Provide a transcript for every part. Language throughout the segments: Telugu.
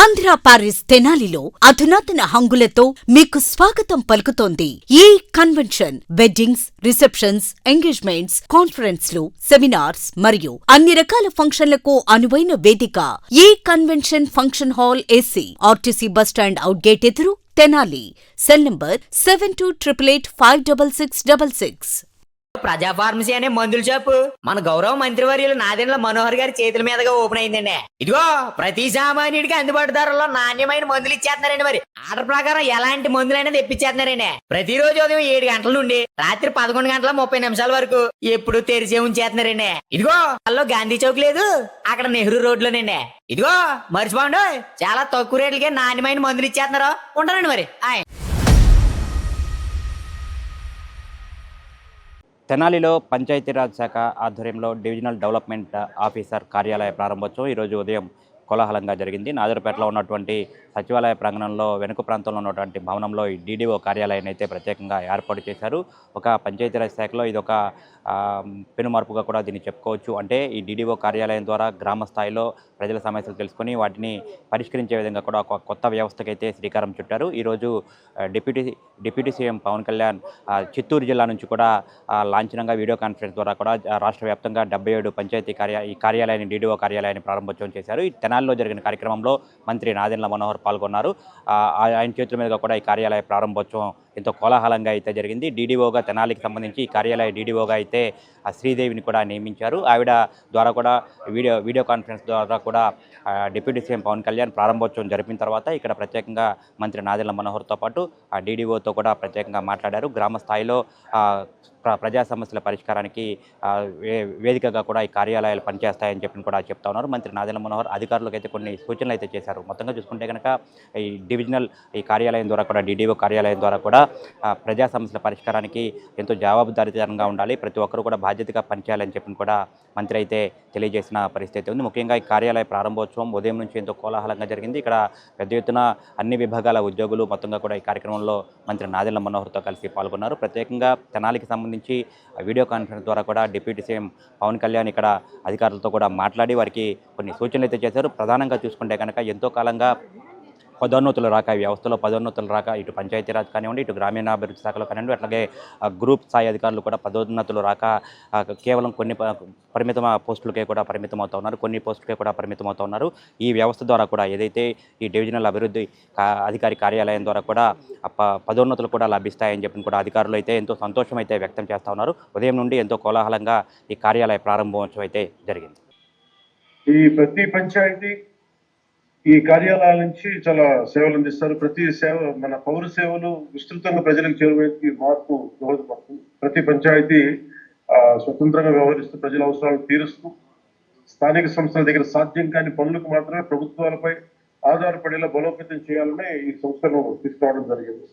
ఆంధ్ర పారిస్ తెనాలిలో అధునాతన హంగులతో మీకు స్వాగతం పలుకుతోంది. ఈ కన్వెన్షన్ వెడ్డింగ్స్, రిసెప్షన్స్, ఎంగేజ్మెంట్స్, కాన్ఫరెన్స్లు, సెమినార్స్ మరియు అన్ని రకాల ఫంక్షన్లకు అనువైన వేదిక. ఈ convention function hall AC RTC bus stand out gate ఎదురు, తెనాలి. Cell number 7288566666. ప్రజా ఫార్మసీ అనే మందుల షాపు మన గౌరవ మంత్రివర్యులు నాదెండ్ల మనోహర్ గారి చేతుల మీదుగా ఓపెన్ అయిందండి. ఇదిగో ప్రతి సామాన్యుడికి అందుబాటు ధరలో నాణ్యమైన మందులు ఇచ్చేస్తున్నారండి. మరి ఆర్డర్ ప్రకారం ఎలాంటి మందులైనా తెప్పించేస్తున్నారండి. ప్రతిరోజు ఉదయం 7 గంటల నుండి రాత్రి 11 గంటల 30 నిమిషాల వరకు ఎప్పుడు తెరిచే ఉంచేస్తున్నారండి. ఇదిగో అల్లో గాంధీ చౌక్ లేదు, అక్కడ నెహ్రూ రోడ్లోనండి. ఇదిగో మర్చిపోండి, చాలా తక్కువ రేట్లకే నాణ్యమైన మందులు ఇచ్చేస్తున్నారు. ఉంటారండి మరి. తెనాలిలో పంచాయతీరాజ్ శాఖ ఆధ్వర్యంలో డివిజనల్ డెవలప్మెంట్ ఆఫీసర్ కార్యాలయ ప్రారంభోత్సవం ఈరోజు ఉదయం కోలాహలంగా జరిగింది. నాదర్పేటలో ఉన్నటువంటి సచివాలయ ప్రాంగణంలో వెనుక ప్రాంతంలో ఉన్నటువంటి భవనంలో ఈ డీడీఓ కార్యాలయాన్ని అయితే ప్రత్యేకంగా ఏర్పాటు చేశారు. ఒక పంచాయతీరాజ్ శాఖలో ఇదొక పెనుమార్పుగా కూడా దీన్ని చెప్పుకోవచ్చు. అంటే ఈ డీడీఓ కార్యాలయం ద్వారా గ్రామ స్థాయిలో ప్రజల సమస్యలు తెలుసుకొని వాటిని పరిష్కరించే విధంగా కూడా ఒక కొత్త వ్యవస్థకైతే శ్రీకారం చుట్టారు. ఈరోజు డిప్యూటీ సీఎం పవన్ కళ్యాణ్ చిత్తూరు జిల్లా నుంచి కూడా లాంఛనంగా వీడియో కాన్ఫరెన్స్ ద్వారా కూడా రాష్ట్ర వ్యాప్తంగా 77 పంచాయతీ ఈ కార్యాలయాన్ని డీడీఓ కార్యాలయాన్ని ప్రారంభోత్సవం చేశారు. ఈ తెనాలిలో జరిగిన కార్యక్రమంలో మంత్రి నాదెండ్ల మనోహర్ పాల్గొన్నారు. ఆయన చేతుల మీదుగా కూడా ఈ కార్యాలయ ప్రారంభోత్సవం ఎంతో కోలాహలంగా అయితే జరిగింది. డీడీఓగా తెనాలికి సంబంధించి ఈ కార్యాలయ డీడీఓగా అయితే శ్రీదేవిని కూడా నియమించారు. ఆవిడ ద్వారా కూడా వీడియో కాన్ఫరెన్స్ ద్వారా కూడా డిప్యూటీ సీఎం పవన్ కళ్యాణ్ ప్రారంభోత్సవం జరిపిన తర్వాత ఇక్కడ ప్రత్యేకంగా మంత్రి నాదెండ్ల మనోహర్తో పాటు ఆ డీడీఓతో కూడా ప్రత్యేకంగా మాట్లాడారు. గ్రామ స్థాయిలో ప్రజా సమస్యల పరిష్కారానికి వేదికగా కూడా ఈ కార్యాలయాలు పనిచేస్తాయని చెప్పి కూడా చెప్తా ఉన్నారు. మంత్రి నాదెండ్ల మనోహర్ అధికారులకు అయితే కొన్ని సూచనలు అయితే చేశారు. మొత్తంగా చూసుకుంటే కనుక ఈ డివిజనల్ ఈ కార్యాలయం ద్వారా కూడా డీడీఓ కార్యాలయం ద్వారా కూడా ప్రజా సమస్యల పరిష్కారానికి ఎంతో జవాబుదారీతనంగా ఉండాలి, ప్రతి ఒక్కరు కూడా బాధ్యతగా పనిచేయాలని చెప్పి కూడా మంత్రి అయితే తెలియజేసిన పరిస్థితి ఉంది. ముఖ్యంగా ఈ కార్యాలయ ప్రారంభోత్సవం ఉదయం నుంచి ఎంతో కోలాహలంగా జరిగింది. ఇక్కడ పెద్ద ఎత్తున అన్ని విభాగాల ఉద్యోగులు మొత్తంగా కూడా ఈ కార్యక్రమంలో మంత్రి నాదెండ్ల మనోహర్తో కలిసి పాల్గొన్నారు. ప్రత్యేకంగా తెనాలికి సంబంధించి వీడియో కాన్ఫరెన్స్ ద్వారా కూడా డిప్యూటీ సీఎం పవన్ కళ్యాణ్ ఇక్కడ అధికారులతో కూడా మాట్లాడి వారికి కొన్ని సూచనలు అయితే చేశారు. ప్రధానంగా చూసుకుంటే కనుక ఎంతో కాలంగా పదోన్నతులు రాక, ఈ వ్యవస్థలో పదోన్నతులు రాక, ఇటు పంచాయతీరాజ్ కానివ్వండి, ఇటు గ్రామీణాభివృద్ధి శాఖలో కానివ్వండి, అట్లాగే గ్రూప్ స్థాయి అధికారులు కూడా పదోన్నతులు రాక కేవలం కొన్ని పరిమిత పోస్టులకే కూడా పరిమితం అవుతూ ఉన్నారు, కొన్ని పోస్టులకే కూడా పరిమితం అవుతూ ఉన్నారు. ఈ వ్యవస్థ ద్వారా కూడా ఏదైతే ఈ డివిజనల్ అభివృద్ధి అధికారి కార్యాలయం ద్వారా కూడా పదోన్నతులు కూడా లభిస్తాయని చెప్పి కూడా అధికారులు అయితే ఎంతో సంతోషం అయితే వ్యక్తం చేస్తూ ఉన్నారు. ఉదయం నుండి ఎంతో కోలాహలంగా ఈ కార్యాలయ ప్రారంభోత్సవం అయితే జరిగింది. ఈ ప్రతి పంచాయతీ ఈ కార్యాలయాల నుంచి చాలా సేవలు అందిస్తారు. ప్రతి సేవ మన పౌర సేవలు విస్తృతంగా ప్రజలకు చేరువైకి మార్పు దోహదపడుతుంది. ప్రతి పంచాయతీ స్వతంత్రంగా వ్యవహరిస్తూ ప్రజల అవసరాలు తీరుస్తూ స్థానిక సంస్థల దగ్గర సాధ్యం కాని పనులకు మాత్రమే ప్రభుత్వాలపై ఆధారపడేలా బలోపేతం చేయాలని ఈ సంస్థను తీసుకురావడం జరిగింది.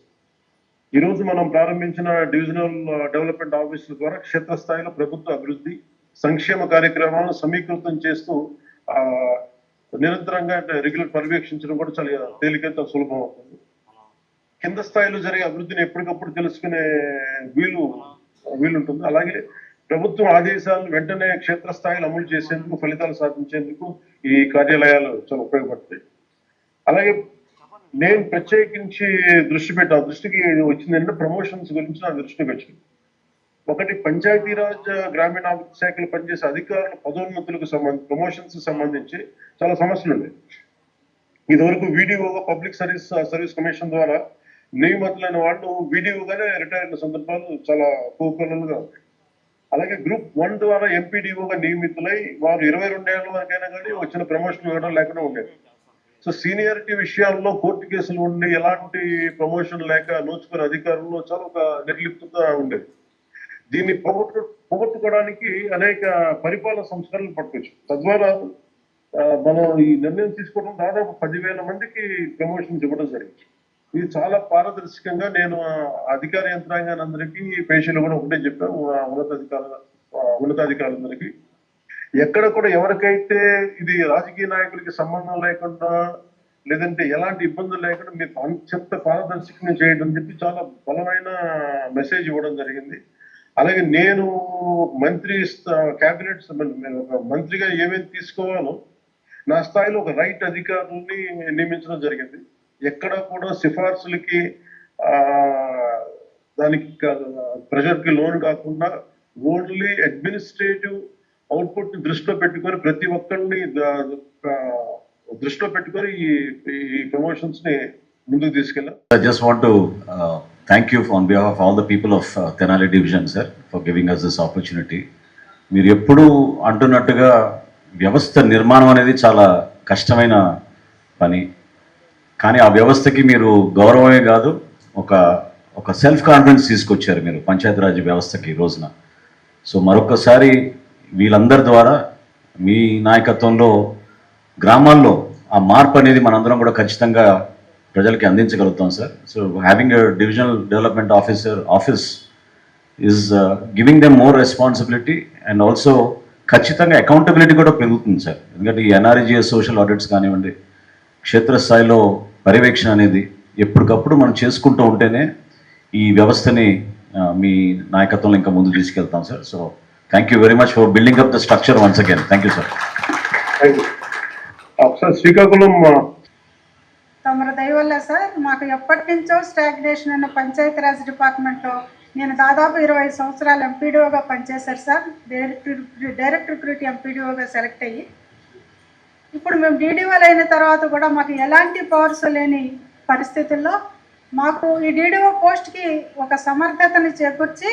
ఈరోజు మనం ప్రారంభించిన డివిజనల్ డెవలప్మెంట్ ఆఫీసుల ద్వారా క్షేత్రస్థాయిలో ప్రభుత్వ అభివృద్ధి సంక్షేమ కార్యక్రమాలను సమీకృతం చేస్తూ నిరంతరంగా రెగ్యులర్ పర్యవేక్షించడం కూడా చాలా తేలికైతే సులభం అవుతుంది. కింద స్థాయిలో జరిగే అభివృద్ధిని ఎప్పటికప్పుడు తెలుసుకునే వీలుంటుంది. అలాగే ప్రభుత్వం ఆదేశాలను వెంటనే క్షేత్రస్థాయిలో అమలు చేసేందుకు, ఫలితాలు సాధించేందుకు ఈ కార్యాలయాలు చాలా ఉపయోగపడతాయి. అలాగే నేను ప్రత్యేకించి దృష్టికి వచ్చిందంటే ప్రమోషన్స్ గురించి నా దృష్టికి వచ్చింది. ఒకటి, పంచాయతీరాజ్ గ్రామీణాభివృద్ధి శాఖలు పనిచేసే అధికారుల పదోన్నతులకు ప్రమోషన్స్ సంబంధించి చాలా సమస్యలు ఉన్నాయి. ఇదివరకు వీడియోగా పబ్లిక్ సర్వీస్ కమిషన్ ద్వారా నియమితులైన వాళ్ళు వీడియోగానే రిటైర్ అయిన సందర్భాలు చాలా కోకొల్లలుగా ఉంటాయి. అలాగే గ్రూప్ 1 ద్వారా ఎంపీడీఓగా నియమితులై వారు 22 ఏళ్ల వరకైనా కానీ వచ్చిన ప్రమోషన్ ఇవ్వడం లేకుండా ఉండేది. సో సీనియారిటీ విషయాల్లో కోర్టు కేసులు ఉండి ఎలాంటి ప్రమోషన్ లేక నోచుకునే అధికారుల్లో చాలా ఒక నిర్లిప్తత ఉండేది. దీన్ని పోగొట్టుకోవడానికి అనేక పరిపాలన సంస్కరణలు పట్టుకోవచ్చు. తద్వారా మనం ఈ నిర్ణయం తీసుకోవడం దాదాపు 10,000 మందికి ప్రమోషన్స్ ఇవ్వడం జరిగింది. ఇది చాలా పారదర్శకంగా నేను అధికార యంత్రాంగానందరికీ పేషీలు కూడా ఒకటే చెప్పాను, ఉన్నతాధికారులందరికీ. ఎక్కడ కూడా ఎవరికైతే ఇది రాజకీయ నాయకులకి సంబంధం లేకుండా లేదంటే ఎలాంటి ఇబ్బందులు లేకుండా మీరు అత్యంత పారదర్శకంగా చేయడం చెప్పి చాలా బలమైన మెసేజ్ ఇవ్వడం జరిగింది. అలాగే నేను మంత్రిగా ఏమేమి తీసుకోవాలో నా స్థాయిలో ఒక రైట్ అధికారుల్ని నియమించడం జరిగింది. ఎక్కడ కూడా సిఫార్సులకి దానికి ప్రెషర్కి లోన్ కాకుండా ఓన్లీ అడ్మినిస్ట్రేటివ్ అవుట్పుట్ ని దృష్టిలో పెట్టుకొని ప్రతి ఒక్కరిని దృష్టిలో పెట్టుకొని ఈ ప్రమోషన్స్ ని ముందుకు తీసుకెళ్ళాం. I just want to thank you on behalf of all the people of Tenali Division, sir, for giving us this opportunity. మీరు ఎప్పుడు అంటున్నట్టుగా వ్యవస్థ నిర్మాణం అనేది చాలా కష్టమైన పని, కానీ ఆ వ్యవస్థకి మీరు గౌరవమే కాదు ఒక సెల్ఫ్ కాన్ఫిడెన్స్ తీసుకొచ్చారు మీరు పంచాయతీరాజ్ వ్యవస్థకి ఈ రోజున. సో మరొకసారి వీళ్ళందరి ద్వారా మీ నాయకత్వంలో గ్రామాల్లో ఆ మార్పు అనేది మనందరం కూడా ఖచ్చితంగా ప్రజలకి అందించగలుగుతాం sir. So having a divisional development office is giving them more responsibility and also ఖచ్చితంగా అకౌంటబిలిటీ కూడా పెరుగుతుంది సార్. ఎందుకంటే ఈ ఎన్ఆర్ఈజీఎస్ సోషల్ ఆడిట్స్ కానివ్వండి, క్షేత్రస్థాయిలో పర్యవేక్షణ అనేది ఎప్పటికప్పుడు మనం చేసుకుంటూ ఉంటేనే ఈ వ్యవస్థని మీ నాయకత్వంలో ఇంకా ముందు తీసుకెళ్తాం sir. So thank you very much for building up the structure once again. Thank you sir. ఒకసారి శ్రీకాకుళం తమరి దయ వల్ల సార్ మాకు ఎప్పటి నుంచో స్టాగ్నేషన్ అన్న పంచాయతీరాజ్ డిపార్ట్మెంట్లో నేను దాదాపు 20 సంవత్సరాలు ఎంపీడీఓగా పనిచేశారు సార్. డైరెక్ట్ రిక్రూట్ ఎంపీడీఓగా సెలెక్ట్ అయ్యి ఇప్పుడు మేము డీడీఓలు అయిన తర్వాత కూడా మాకు ఎలాంటి పవర్స్ లేని పరిస్థితుల్లో మాకు ఈ డీడీఓ పోస్ట్కి ఒక సమర్థతని చేకూర్చి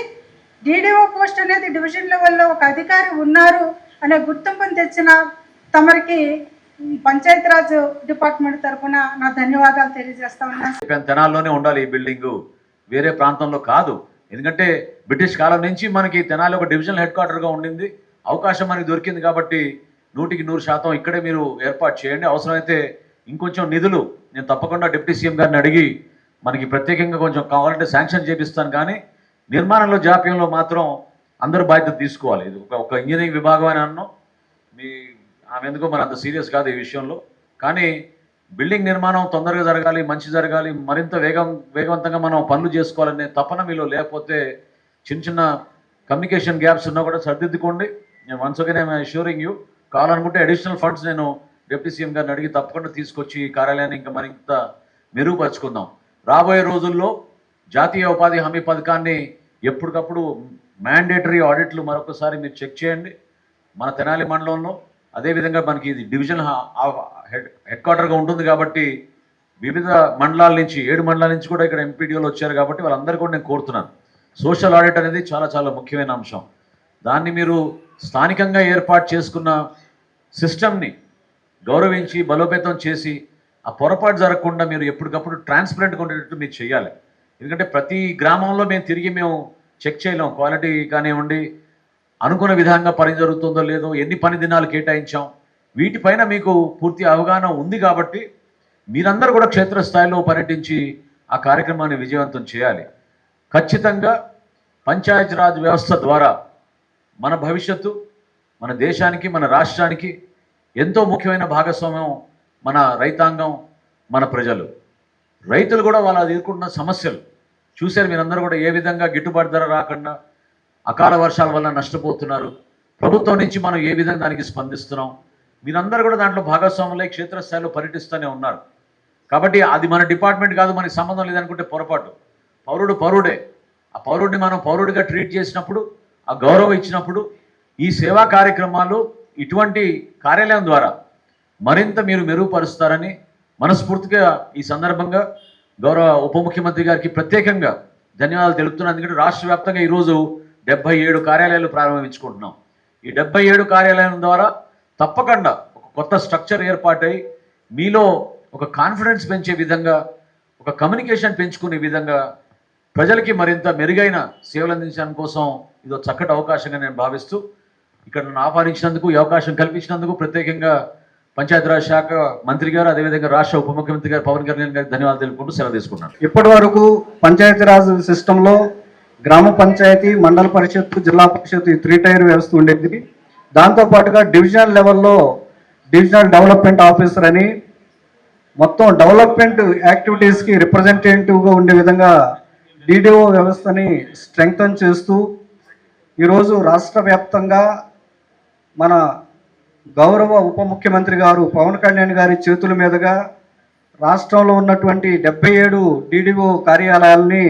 డీడీఓ పోస్ట్ అనేది డివిజన్ లెవెల్లో ఒక అధికారి ఉన్నారు అనే గుర్తింపుని తెచ్చిన తమరికి పంచాయతీరాజ్ డిపార్ట్మెంట్ తరఫున నా ధన్యవాదాలు తెలియజేస్తా ఉన్నాను. తెనాల్లోనే ఉండాలి ఈ బిల్డింగు, వేరే ప్రాంతంలో కాదు. ఎందుకంటే బ్రిటిష్ కాలం నుంచి మనకి తెనాలి ఒక డివిజనల్ హెడ్ క్వార్టర్గా ఉండింది. అవకాశం మనకి దొరికింది కాబట్టి 100% ఇక్కడే మీరు ఏర్పాటు చేయండి. అవసరమైతే ఇంకొంచెం నిధులు నేను తప్పకుండా డిప్యూటీ సీఎం గారిని అడిగి మనకి ప్రత్యేకంగా కొంచెం కావాలంటే శాంక్షన్ చేపిస్తాను. కానీ నిర్మాణంలో జాప్యంలో మాత్రం అందరూ బాధ్యత తీసుకోవాలి. ఇది ఒక ఇంజనీరింగ్ విభాగం అని అన్నాం, ఆమె ఎందుకో మరి అంత సీరియస్ కాదు ఈ విషయంలో. కానీ బిల్డింగ్ నిర్మాణం తొందరగా జరగాలి, మంచి జరగాలి, మరింత వేగవంతంగా మనం పనులు చేసుకోవాలనే తపన మీలో లేకపోతే చిన్న కమ్యూనికేషన్ గ్యాప్స్ ఉన్నా కూడా సర్దిద్దుకోండి. నేను once again I'm assuring you, కావాలనుకుంటే అడిషనల్ ఫండ్స్ నేను డిప్యూటీ సీఎం గారిని అడిగి తప్పకుండా తీసుకొచ్చి ఈ కార్యాలయాన్ని ఇంకా మరింత మెరుగుపరుచుకుందాం. రాబోయే రోజుల్లో జాతీయ ఉపాధి హామీ పథకాన్ని ఎప్పటికప్పుడు మ్యాండేటరీ ఆడిట్లు మరొకసారి మీరు చెక్ చేయండి మన తెనాలి మండలంలో. అదేవిధంగా మనకి ఇది డివిజన్ హెడ్ క్వార్టర్గా ఉంటుంది కాబట్టి వివిధ మండలాల నుంచి 7 మండలాల నుంచి కూడా ఇక్కడ ఎంపీడీఓలు వచ్చారు కాబట్టి వాళ్ళందరూ కూడా నేను కోరుతున్నాను. సోషల్ ఆడిట్ అనేది చాలా చాలా ముఖ్యమైన అంశం. దాన్ని మీరు స్థానికంగా ఏర్పాటు చేసుకున్న సిస్టమ్ని గౌరవించి బలోపేతం చేసి ఆ పొరపాటు జరగకుండా మీరు ఎప్పటికప్పుడు ట్రాన్స్పరెంట్గా ఉండేటట్టు మీరు చేయాలి. ఎందుకంటే ప్రతి గ్రామంలో మేము చెక్ చేయలేం క్వాలిటీ కానివ్వండి, అనుకున్న విధంగా పని జరుగుతుందో లేదో, ఎన్ని పని దినాలు కేటాయించాం, వీటిపైన మీకు పూర్తి అవగాహన ఉంది కాబట్టి మీరందరూ కూడా క్షేత్రస్థాయిలో పర్యటించి ఆ కార్యక్రమాన్ని విజయవంతం చేయాలి. ఖచ్చితంగా పంచాయతీరాజ్ వ్యవస్థ ద్వారా మన భవిష్యత్తు, మన దేశానికి, మన రాష్ట్రానికి ఎంతో ముఖ్యమైన భాగస్వామ్యం మన రైతాంగం, మన ప్రజలు. రైతులు కూడా వాళ్ళు ఎదుర్కొంటున్న సమస్యలు చూశారు మీరందరూ కూడా, ఏ విధంగా గిట్టుబాటు ధర రాకుండా అకాల వర్షాల వల్ల నష్టపోతున్నారు. ప్రభుత్వం నుంచి మనం ఏ విధంగా దానికి స్పందిస్తున్నాం, మీరందరూ కూడా దాంట్లో భాగస్వాములై క్షేత్రస్థాయిలో పర్యటిస్తూనే ఉన్నారు. కాబట్టి అది మన డిపార్ట్మెంట్ కాదు, మనకి సంబంధం లేదనుకుంటే పొరపాటు. పౌరుడే. ఆ పౌరుడిని మనం పౌరుడిగా ట్రీట్ చేసినప్పుడు, ఆ గౌరవం ఇచ్చినప్పుడు ఈ సేవా కార్యక్రమాలు ఇటువంటి కార్యాలయం ద్వారా మరింత మీరు మెరుగుపరుస్తారని మనస్ఫూర్తిగా ఈ సందర్భంగా గౌరవ ఉప ముఖ్యమంత్రి గారికి ప్రత్యేకంగా ధన్యవాదాలు తెలుపుతున్నాను. ఎందుకంటే రాష్ట్ర వ్యాప్తంగా ఈరోజు 77 కార్యాలయాలు ప్రారంభించుకుంటున్నాం. ఈ 77 కార్యాలయం ద్వారా తప్పకుండా ఒక కొత్త స్ట్రక్చర్ ఏర్పాటై మీలో ఒక కాన్ఫిడెన్స్ పెంచే విధంగా, ఒక కమ్యూనికేషన్ పెంచుకునే విధంగా ప్రజలకి మరింత మెరుగైన సేవలు అందించడం కోసం ఇది ఒక చక్కటి అవకాశంగా నేను భావిస్తూ ఇక్కడ నన్ను ఆహ్వానించినందుకు, ఈ అవకాశం కల్పించినందుకు ప్రత్యేకంగా పంచాయతీరాజ్ శాఖ మంత్రి గారు, అదేవిధంగా రాష్ట్ర ఉప ముఖ్యమంత్రి గారు పవన్ కళ్యాణ్ గారికి ధన్యవాదాలు తెలుపుకుంటూ సెలవు తీసుకున్నాను. ఇప్పటి వరకు పంచాయతీరాజ్ సిస్టంలో గ్రామ పంచాయతీ, మండల పరిషత్, జిల్లా పరిషత్ ఈ 3 టైర్ వ్యవస్థ ఉండేది. దాంతోపాటుగా డివిజనల్ లెవెల్లో డివిజనల్ డెవలప్మెంట్ ఆఫీసర్ అని మొత్తం డెవలప్మెంట్ యాక్టివిటీస్కి రిప్రజెంటేటివ్గా ఉండే విధంగా డిడిఓ వ్యవస్థని స్ట్రెంగ్తన్ చేస్తూ ఈరోజు రాష్ట్ర వ్యాప్తంగా మన గౌరవ ఉప ముఖ్యమంత్రి గారు పవన్ కళ్యాణ్ గారి చేతుల మీదుగా రాష్ట్రంలో ఉన్నటువంటి 77 డిడిఓ కార్యాలయాలని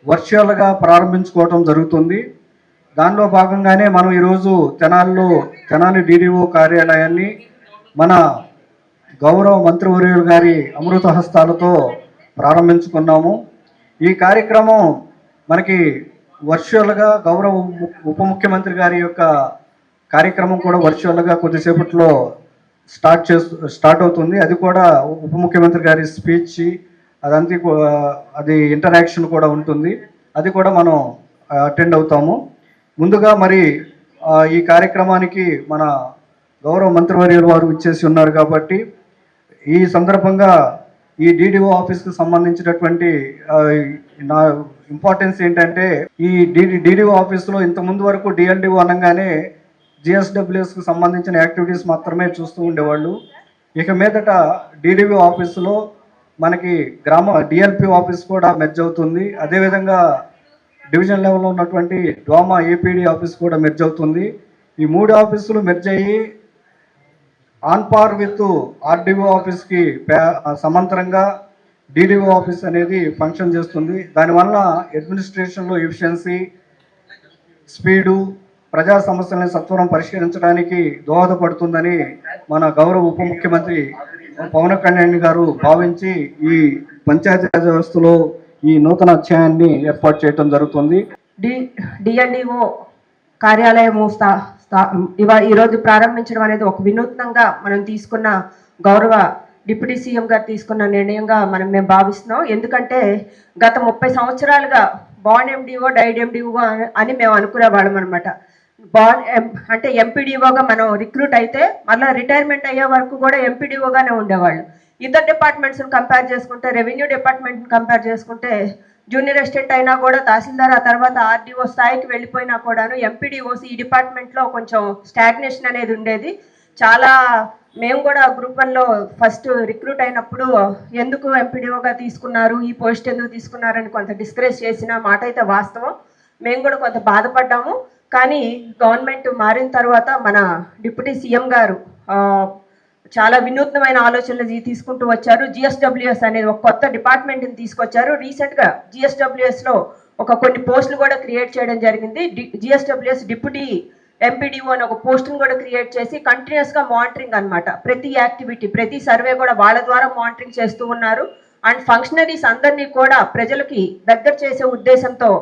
వర్చువల్గా ప్రారంభించుకోవడం జరుగుతుంది. దానిలో భాగంగానే మనం ఈరోజు తెనాలి డిడిఓ కార్యాలయాన్ని మన గౌరవ మంత్రివర్యులు గారి అమృత హస్తాలతో ప్రారంభించుకున్నాము. ఈ కార్యక్రమం మనకి వర్చువల్గా గౌరవ ఉప ముఖ్యమంత్రి గారి యొక్క కార్యక్రమం కూడా వర్చువల్గా కొద్దిసేపట్లో స్టార్ట్ అవుతుంది. అది కూడా ఉప ముఖ్యమంత్రి గారి స్పీచ్ అది ఇంటరాక్షన్ కూడా ఉంటుంది. అది కూడా మనం అటెండ్ అవుతాము. ముందుగా మరి ఈ కార్యక్రమానికి మన గౌరవ మంత్రివర్యులు వారు ఇచ్చేసి ఉన్నారు కాబట్టి ఈ సందర్భంగా ఈ డిడిఓ ఆఫీస్కి సంబంధించినటువంటి నా ఇంపార్టెన్స్ ఏంటంటే, ఈ డిడిఓ ఆఫీస్లో ఇంతకుముందు వరకు డిఎల్డిఓ అనగానే జిఎస్డబ్ల్యూఎస్కి సంబంధించిన యాక్టివిటీస్ మాత్రమే చూస్తూ ఉండేవాళ్ళు. ఇక మీదట డిడిఓ ఆఫీసులో మనకి డిఎల్పి ఆఫీస్ కూడా మెర్జ్ అవుతుంది. అదేవిధంగా డివిజన్ లెవెల్లో ఉన్నటువంటి డ్వామా ఏపీడీ ఆఫీస్ కూడా మెర్జ్ అవుతుంది. ఈ 3 ఆఫీసులు మెర్జ్ అయ్యి ఆన్ పార్ విత్ ఆర్డీఓ ఆఫీస్కి సమాంతరంగా డిడిఓ ఆఫీస్ అనేది ఫంక్షన్ చేస్తుంది. దానివల్ల అడ్మినిస్ట్రేషన్లో ఎఫిషియన్సీ, స్పీడు, ప్రజా సమస్యలను సత్వరం పరిష్కరించడానికి దోహదపడుతుందని మన గౌరవ ఉప ముఖ్యమంత్రి పవన్ కళ్యాణ్ గారు భావించి ఈ పంచాయతీరాజ్ వ్యవస్థలో ఈ నూతన అధ్యాయాన్ని ఏర్పాటు చేయడం జరుగుతుంది. డిఎల్డిఓ కార్యాలయము ఈరోజు ప్రారంభించడం అనేది ఒక వినూత్నంగా మనం తీసుకున్న గౌరవ డిప్యూటీ సీఎం గారు తీసుకున్న నిర్ణయంగా మేము భావిస్తున్నాం. ఎందుకంటే గత 30 సంవత్సరాలుగా బాండ్ ఎండిఓ డైడ్ ఎండిఓ అని మేము అనుకునేవాళ్ళం అనమాట. అంటే ఎంపీడీఓగా మనం రిక్రూట్ అయితే మళ్ళీ రిటైర్మెంట్ అయ్యే వరకు కూడా ఎంపీడీఓగానే ఉండేవాళ్ళు. ఇతర డిపార్ట్మెంట్స్ని కంపేర్ చేసుకుంటే, రెవెన్యూ డిపార్ట్మెంట్ని కంపేర్ చేసుకుంటే, జూనియర్ అసిస్టెంట్ అయినా కూడా తహసీల్దార్, ఆ తర్వాత ఆర్డీఓ స్థాయికి వెళ్ళిపోయినా కూడాను ఎంపీడీఓస్ ఈ డిపార్ట్మెంట్లో కొంచెం స్టాగ్నేషన్ అనేది ఉండేది. చాలా మేము కూడా గ్రూప్ 1లో ఫస్ట్ రిక్రూట్ అయినప్పుడు ఎందుకు ఎంపీడీఓగా తీసుకున్నారు, ఈ పోస్ట్ ఎందుకు తీసుకున్నారని కొంత డిస్కరేజ్ చేసిన మాట అయితే వాస్తవం. మేము కూడా కొంత బాధపడ్డాము. కానీ గవర్నమెంట్ మారిన తర్వాత మన డిప్యూటీ సీఎం గారు చాలా వినూత్నమైన ఆలోచనలు తీసుకుంటూ వచ్చారు. జిఎస్డబ్ల్యూఎస్ అనేది ఒక కొత్త డిపార్ట్మెంట్ని తీసుకొచ్చారు. రీసెంట్గా జిఎస్డబ్ల్యూఎస్లో కొన్ని పోస్టులు కూడా క్రియేట్ చేయడం జరిగింది. జిఎస్డబ్ల్యూఎస్ డిప్యూటీ ఎంపీడీఓ అని ఒక పోస్టును కూడా క్రియేట్ చేసి కంటిన్యూస్గా మానిటరింగ్ అనమాట. ప్రతి యాక్టివిటీ, ప్రతి సర్వే కూడా వాళ్ళ ద్వారా మానిటరింగ్ చేస్తూ ఉన్నారు. అండ్ ఫంక్షనరీస్ అందరినీ కూడా ప్రజలకి దగ్గర చేసే ఉద్దేశంతో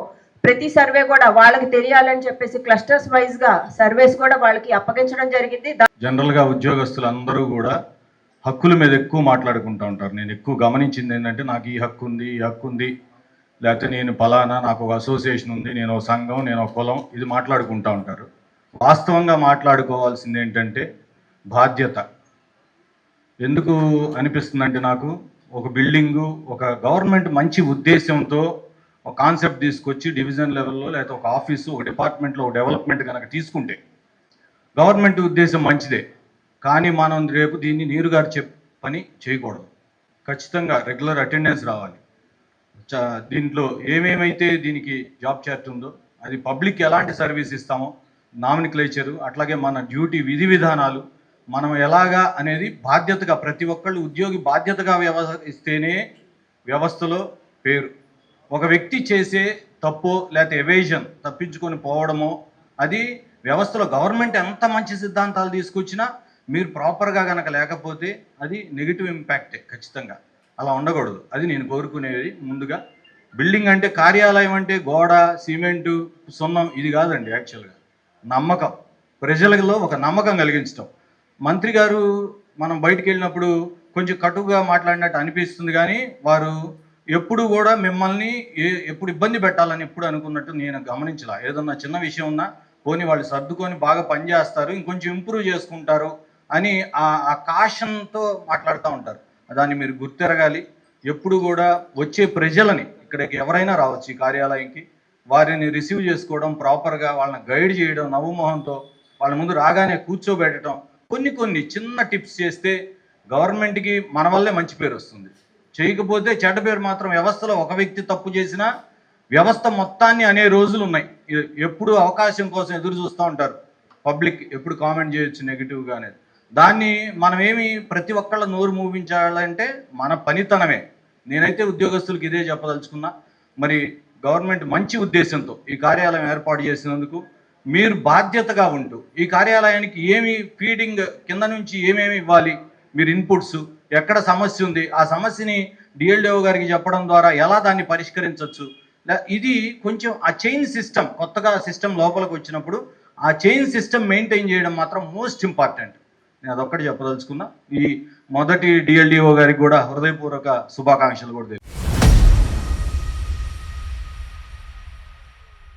ప్రతి సర్వే కూడా వాళ్ళకి తెలియాలని చెప్పేసి క్లస్టర్స్ వైజ్గా సర్వేస్ కూడా వాళ్ళకి అప్పగించడం జరిగింది. జనరల్గా ఉద్యోగస్తులందరూ కూడా హక్కుల మీద ఎక్కువ మాట్లాడుకుంటూ ఉంటారు. నేను ఎక్కువ గమనించింది ఏంటంటే, నాకు ఈ హక్కు ఉంది, ఈ హక్కు ఉంది, లేకపోతే నేను పలానా, నాకు ఒక అసోసియేషన్ ఉంది, నేను ఒక సంఘం, నేను ఒక కులం, ఇది మాట్లాడుకుంటూ ఉంటారు. వాస్తవంగా మాట్లాడుకోవాల్సింది ఏంటంటే బాధ్యత. ఎందుకు అనిపిస్తుందంటే, నాకు ఒక బిల్డింగు, ఒక గవర్నమెంట్ మంచి ఉద్దేశంతో ఒక కాన్సెప్ట్ తీసుకొచ్చి డివిజన్ లెవెల్లో లేకపోతే ఒక ఆఫీసు, ఒక డిపార్ట్మెంట్లో ఒక డెవలప్మెంట్ కనుక తీసుకుంటే గవర్నమెంట్ ఉద్దేశం మంచిదే. కానీ మనం రేపు దీన్ని నీరుగారు పని చేయకూడదు. ఖచ్చితంగా రెగ్యులర్ అటెండెన్స్ రావాలి. దీంట్లో ఏమేమైతే దీనికి జాబ్ చార్ట్ ఉందో, అది పబ్లిక్ ఎలాంటి సర్వీస్ ఇస్తామో, నామినిక్లేచరు, అట్లాగే మన డ్యూటీ విధి విధానాలు మనం ఎలాగా అనేది బాధ్యతగా ప్రతి ఒక్కళ్ళు ఉద్యోగి బాధ్యతగా వ్యవహరిస్తేనే వ్యవస్థలో పేరు. ఒక వ్యక్తి చేసే తప్పో లేకపోతే ఎవేజన్, తప్పించుకొని పోవడమో, అది వ్యవస్థలో గవర్నమెంట్ ఎంత మంచి సిద్ధాంతాలు తీసుకొచ్చినా మీరు ప్రాపర్గా కనుక లేకపోతే అది నెగిటివ్ ఇంపాక్టే. ఖచ్చితంగా అలా ఉండకూడదు. అది నేను కోరుకునేది. ముందుగా బిల్డింగ్ అంటే, కార్యాలయం అంటే గోడ, సిమెంటు, సున్నం ఇది కాదండి. యాక్చువల్గా నమ్మకం, ప్రజలలో ఒక నమ్మకం కలిగించడం. మంత్రి గారు మనం బయటికి వెళ్ళినప్పుడు కొంచెం కటుగా మాట్లాడినట్టు అనిపిస్తుంది, కానీ వారు ఎప్పుడు కూడా మిమ్మల్ని ఎప్పుడు ఇబ్బంది పెట్టాలని ఎప్పుడు అనుకున్నట్టు నేను గమనించలా. ఏదన్నా చిన్న విషయం ఉన్నా పోనీ వాళ్ళు సర్దుకొని బాగా పనిచేస్తారు, ఇంకొంచెం ఇంప్రూవ్ చేసుకుంటారు అని ఆ కాషన్తో మాట్లాడుతూ ఉంటారు. దాన్ని మీరు గుర్తెరగాలి. ఎప్పుడు కూడా వచ్చే ప్రజలని, ఇక్కడికి ఎవరైనా రావచ్చు ఈ కార్యాలయంకి, వారిని రిసీవ్ చేసుకోవడం, ప్రాపర్గా వాళ్ళని గైడ్ చేయడం, నవ్వుమోహంతో వాళ్ళ ముందు రాగానే కూర్చోబెట్టడం, కొన్ని చిన్న టిప్స్ చేస్తే గవర్నమెంట్కి మన వల్లే మంచి పేరు వస్తుంది. చేయకపోతే చెడ్డ పేరు మాత్రం వ్యవస్థలో ఒక వ్యక్తి తప్పు చేసినా వ్యవస్థ మొత్తాన్ని అనే రోజులు ఉన్నాయి. ఎప్పుడు అవకాశం కోసం ఎదురు చూస్తూ ఉంటారు. పబ్లిక్ ఎప్పుడు కామెంట్ చేయొచ్చు నెగిటివ్గా అనేది. దాన్ని మనమేమి ప్రతి ఒక్కళ్ళ నోరు మూవించాలంటే మన పనితనమే. నేనైతే ఉద్యోగస్తులకు ఇదే చెప్పదలుచుకున్నా. మరి గవర్నమెంట్ మంచి ఉద్దేశంతో ఈ కార్యాలయం ఏర్పాటు చేసినందుకు మీరు బాధ్యతగా ఉంటూ ఈ కార్యాలయానికి ఏమి ఫీడింగ్ కింద నుంచి ఏమేమి ఇవ్వాలి, మీరు ఇన్పుట్స్, ఎక్కడ సమస్య ఉంది ఆ సమస్యని డిఎల్డిఓ గారికి చెప్పడం ద్వారా ఎలా దాన్ని పరిష్కరించవచ్చు. ఇది కొంచెం ఆ చైన్ సిస్టమ్, కొత్తగా సిస్టమ్ లోపలికి వచ్చినప్పుడు ఆ చైన్ సిస్టమ్ మెయింటైన్ చేయడం మాత్రం మోస్ట్ ఇంపార్టెంట్. నేను అదొక్కటి చెప్పదలుచుకున్నా. ఈ మొదటి డిఎల్డిఓ గారికి కూడా హృదయపూర్వక శుభాకాంక్షలు కూడా